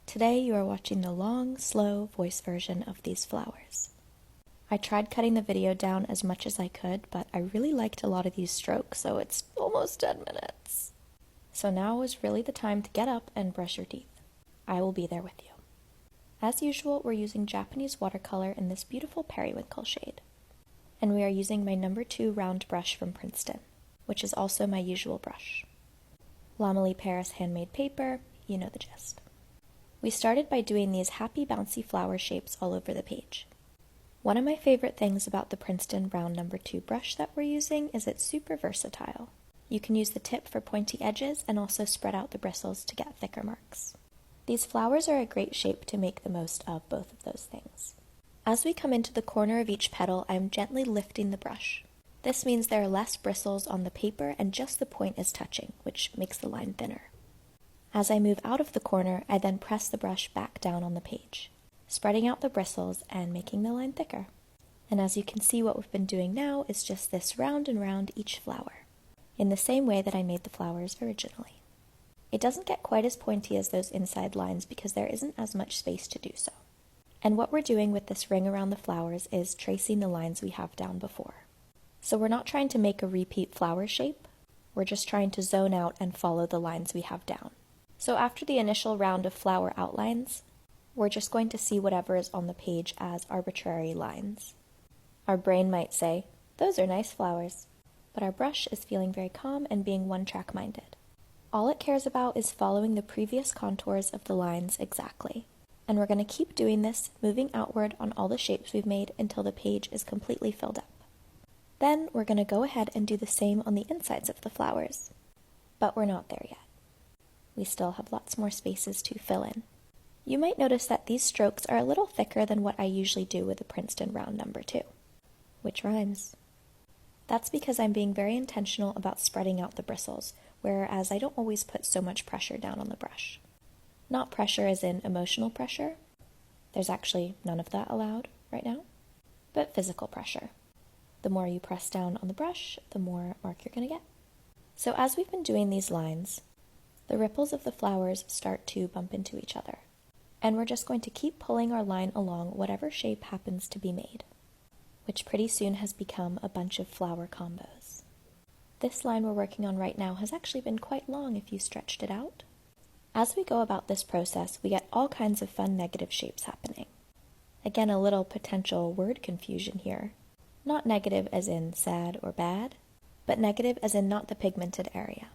Today you are watching the long, slow voice version of these flowers. I tried cutting the video down as much as I could, but I really liked a lot of these strokes, so it's almost 10 minutes. So now is really the time to get up and brush your teeth. I will be there with you. As usual, we're using Japanese watercolor in this beautiful Periwinkle shade. And we are using my number 2 round brush from Princeton, which is also my usual brush. L'Amélie Paris handmade paper, you know the gist. We started by doing these happy bouncy flower shapes all over the page. One of my favorite things about the Princeton round number 2 brush that we're using is it's super versatile. You can use the tip for pointy edges and also spread out the bristles to get thicker marks. These flowers are a great shape to make the most of both of those things. As we come into the corner of each petal, I'm gently lifting the brush. This means there are less bristles on the paper and just the point is touching, which makes the line thinner. As I move out of the corner, I then press the brush back down on the page, spreading out the bristles and making the line thicker. And as you can see, what we've been doing now is just this round and round each flower, in the same way that I made the flowers originally. It doesn't get quite as pointy as those inside lines because there isn't as much space to do so. And what we're doing with this ring around the flowers is tracing the lines we have down before. So we're not trying to make a repeat flower shape, we're just trying to zone out and follow the lines we have down. So after the initial round of flower outlines, we're just going to see whatever is on the page as arbitrary lines. Our brain might say, those are nice flowers, but our brush is feeling very calm and being one-track minded. All it cares about is following the previous contours of the lines exactly. And we're going to keep doing this, moving outward on all the shapes we've made until the page is completely filled up. Then we're going to go ahead and do the same on the insides of the flowers. But we're not there yet. We still have lots more spaces to fill in. You might notice that these strokes are a little thicker than what I usually do with the Princeton round number 2, which rhymes. That's because I'm being very intentional about spreading out the bristles, whereas I don't always put so much pressure down on the brush. Not pressure as in emotional pressure. There's actually none of that allowed right now, but physical pressure. The more you press down on the brush, the more mark you're going to get. So as we've been doing these lines, the ripples of the flowers start to bump into each other. And we're just going to keep pulling our line along whatever shape happens to be made, which pretty soon has become a bunch of flower combos. This line we're working on right now has actually been quite long if you stretched it out. As we go about this process, we get all kinds of fun negative shapes happening. Again, a little potential word confusion here. Not negative as in sad or bad, but negative as in not the pigmented area.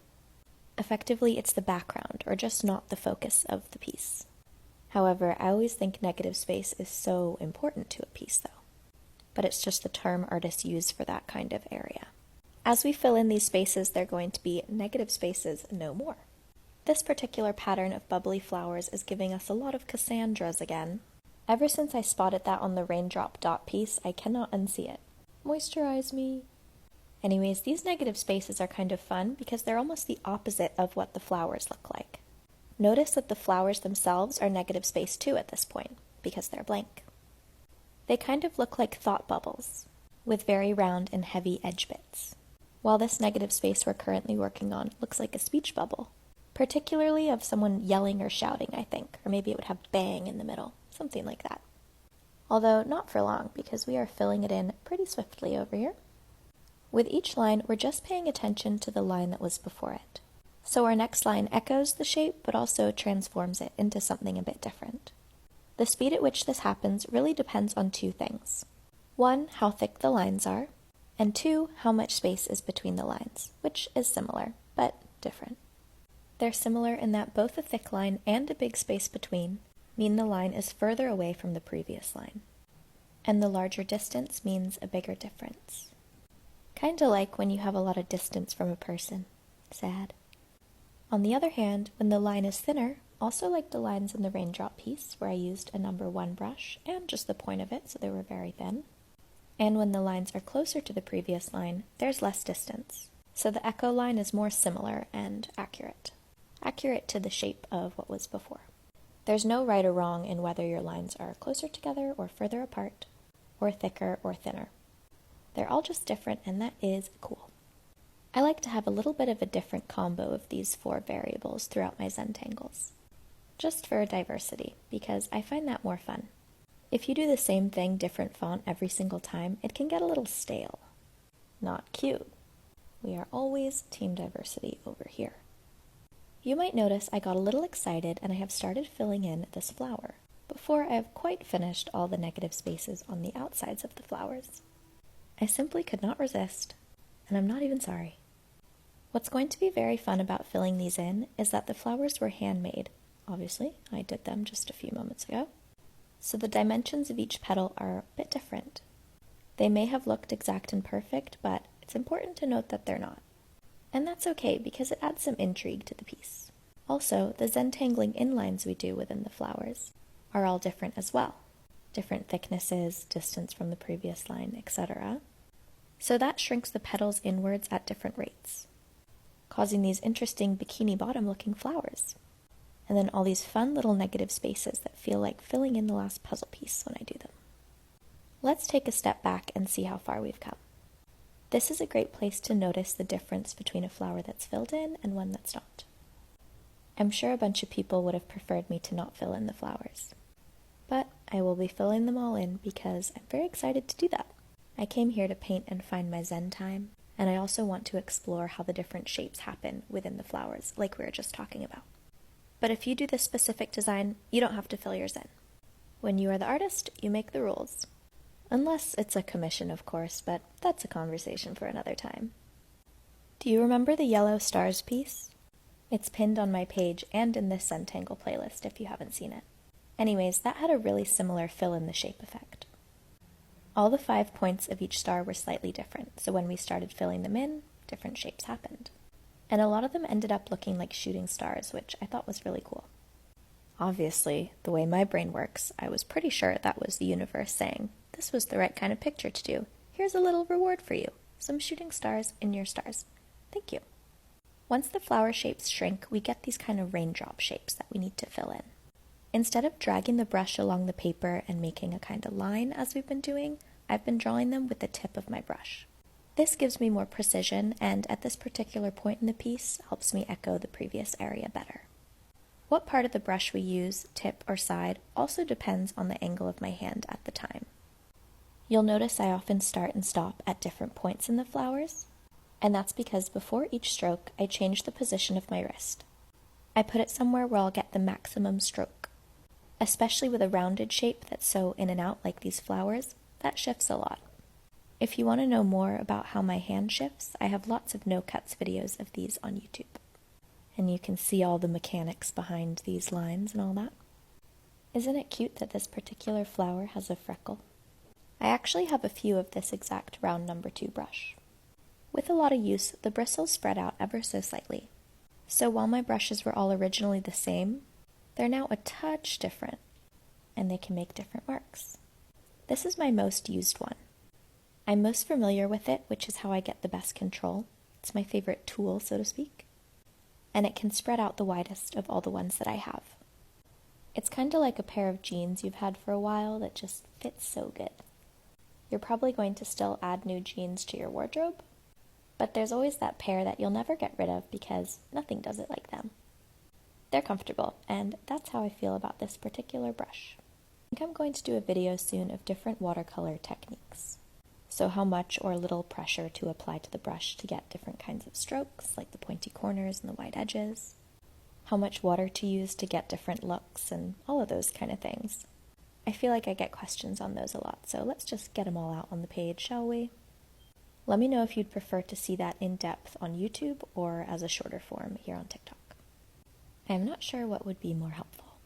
Effectively, it's the background, or just not the focus of the piece. However, I always think negative space is so important to a piece, though. But it's just the term artists use for that kind of area. As we fill in these spaces, they're going to be negative spaces no more. This particular pattern of bubbly flowers is giving us a lot of Cassandras again. Ever since I spotted that on the raindrop dot piece, I cannot unsee it. Moisturize me. Anyways, these negative spaces are kind of fun because they're almost the opposite of what the flowers look like. Notice that the flowers themselves are negative space too at this point, because they're blank. They kind of look like thought bubbles, with very round and heavy edge bits, while this negative space we're currently working on looks like a speech bubble, particularly of someone yelling or shouting, I think, or maybe it would have bang in the middle, something like that. Although not for long, because we are filling it in pretty swiftly over here. With each line, we're just paying attention to the line that was before it. So our next line echoes the shape, but also transforms it into something a bit different. The speed at which this happens really depends on 2 things. 1, how thick the lines are, and 2, how much space is between the lines, which is similar, but different. They're similar in that both a thick line and a big space between mean the line is further away from the previous line. And the larger distance means a bigger difference. Kinda like when you have a lot of distance from a person. Sad. On the other hand, when the line is thinner, also like the lines in the raindrop piece where I used a number 1 brush and just the point of it so they were very thin, and when the lines are closer to the previous line, there's less distance. So the echo line is more similar and accurate. Accurate to the shape of what was before. There's no right or wrong in whether your lines are closer together or further apart, or thicker or thinner. They're all just different, and that is cool. I like to have a little bit of a different combo of these 4 variables throughout my Zentangles. just for diversity, because I find that more fun. If you do the same thing, different font every single time, it can get a little stale. Not cute. We are always team diversity over here. You might notice I got a little excited and I have started filling in this flower before I have quite finished all the negative spaces on the outsides of the flowers. I simply could not resist, and I'm not even sorry. What's going to be very fun about filling these in is that the flowers were handmade. Obviously, I did them just a few moments ago. So the dimensions of each petal are a bit different. They may have looked exact and perfect, but it's important to note that they're not. And that's okay because it adds some intrigue to the piece. Also, the Zentangling inlines we do within the flowers are all different as well. Different thicknesses, distance from the previous line, etc. So that shrinks the petals inwards at different rates, causing these interesting bikini bottom looking flowers. And then all these fun little negative spaces that feel like filling in the last puzzle piece when I do them. Let's take a step back and see how far we've come. This is a great place to notice the difference between a flower that's filled in and one that's not. I'm sure a bunch of people would have preferred me to not fill in the flowers. But I will be filling them all in because I'm very excited to do that. I came here to paint and find my zen time, and I also want to explore how the different shapes happen within the flowers, like we were just talking about. But if you do this specific design, you don't have to fill yours in. When you are the artist, you make the rules. Unless it's a commission, of course, but that's a conversation for another time. Do you remember the yellow stars piece? It's pinned on my page and in this Zentangle playlist if you haven't seen it. Anyways, that had a really similar fill-in the shape effect. All the 5 points of each star were slightly different, so when we started filling them in, different shapes happened. And a lot of them ended up looking like shooting stars, which I thought was really cool. Obviously, the way my brain works, I was pretty sure that was the universe saying, this was the right kind of picture to do. Here's a little reward for you. Some shooting stars in your stars. Thank you. Once the flower shapes shrink, we get these kind of raindrop shapes that we need to fill in. Instead of dragging the brush along the paper and making a kind of line as we've been doing, I've been drawing them with the tip of my brush. This gives me more precision and at this particular point in the piece helps me echo the previous area better. What part of the brush we use, tip or side, also depends on the angle of my hand at the time. You'll notice I often start and stop at different points in the flowers, and that's because before each stroke I change the position of my wrist. I put it somewhere where I'll get the maximum stroke. Especially with a rounded shape that's so in and out like these flowers, that shifts a lot. If you want to know more about how my hand shifts, I have lots of no-cuts videos of these on YouTube. And you can see all the mechanics behind these lines and all that. Isn't it cute that this particular flower has a freckle? I actually have a few of this exact round number 2 brush. With a lot of use, the bristles spread out ever so slightly. So while my brushes were all originally the same, they're now a touch different, and they can make different marks. This is my most used one. I'm most familiar with it, which is how I get the best control. It's my favorite tool, so to speak. And it can spread out the widest of all the ones that I have. It's kind of like a pair of jeans you've had for a while that just fits so good. You're probably going to still add new jeans to your wardrobe, but there's always that pair that you'll never get rid of because nothing does it like them. They're comfortable, and that's how I feel about this particular brush. I think I'm going to do a video soon of different watercolor techniques. So how much or little pressure to apply to the brush to get different kinds of strokes, like the pointy corners and the wide edges. How much water to use to get different looks, and all of those kind of things. I feel like I get questions on those a lot, so let's just get them all out on the page, shall we? Let me know if you'd prefer to see that in depth on YouTube or as a shorter form here on TikTok. I am not sure what would be more helpful.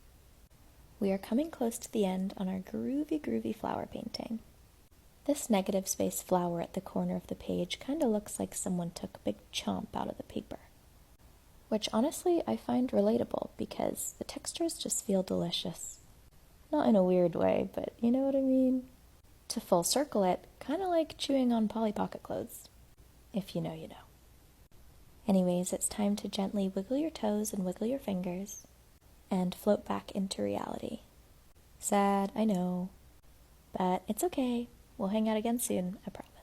We are coming close to the end on our groovy flower painting. This negative space flower at the corner of the page kind of looks like someone took a big chomp out of the paper. Which honestly I find relatable because the textures just feel delicious. Not in a weird way, but you know what I mean? To full circle it, kind of like chewing on Polly Pocket clothes. If you know, you know. Anyways, it's time to gently wiggle your toes and wiggle your fingers and float back into reality. Sad, I know, but it's okay. We'll hang out again soon, I promise.